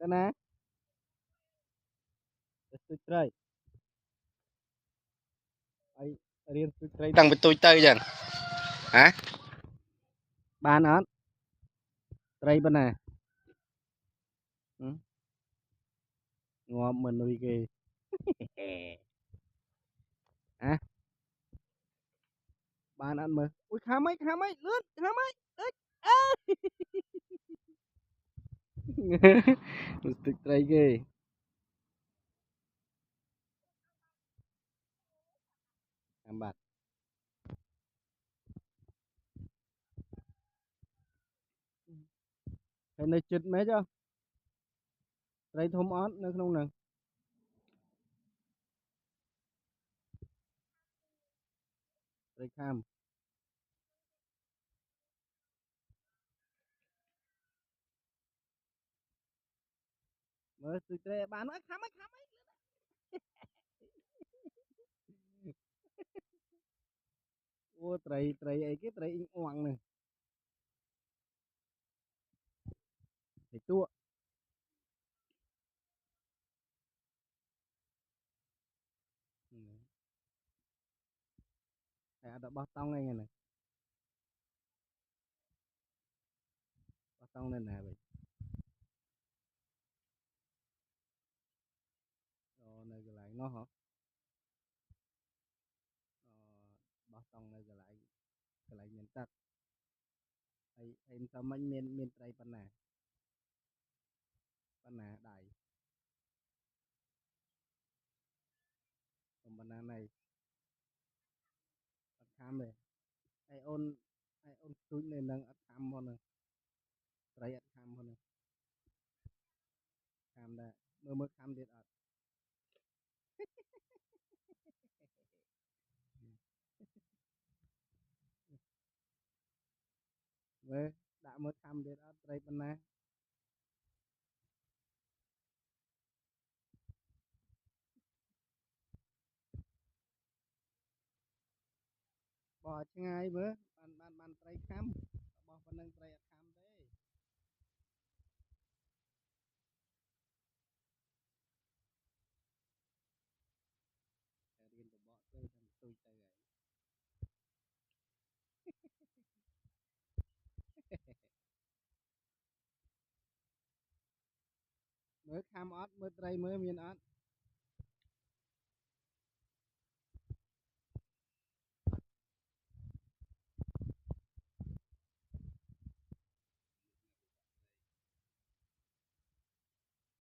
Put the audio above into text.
cái này tôi chơi ai riêng tôi chơi tăng với tôi chơi chẳng hả bàn ớt chơi bên này ừ. Ngon mình nuôi kì à bàn ăn mà ui khá mấy lướt khá mấy lướt à. tôi chơi kì làm bạc thế này chứt mấy chứ chơi thôm ớt nữa không nè chơi cam mới tôi chơi bàn ớt khá mấy ô chơi chơi ấy cái chơi oang này thì tua ừ. Ada bao tông này này bao tông này nè vậy rồi này cái lại nó hả bao tông này cái lại miền Tây ai em sao mình miền Tây pan nè đại còn pan này ăn cam này ai ôn túi này đang ăn cam hơn này Tây ăn cam hơn này cam đây mơ cam điện ăn với đã mơ cam điện ăn Tây pan nè bỏ chứ ngay bữa ban Tây cam bỏ pan nâng Tây ăn cam đấy riêng của bỏ chơi thằng tôi chơi vậy mới cam ớt mới Tây mới miền ớt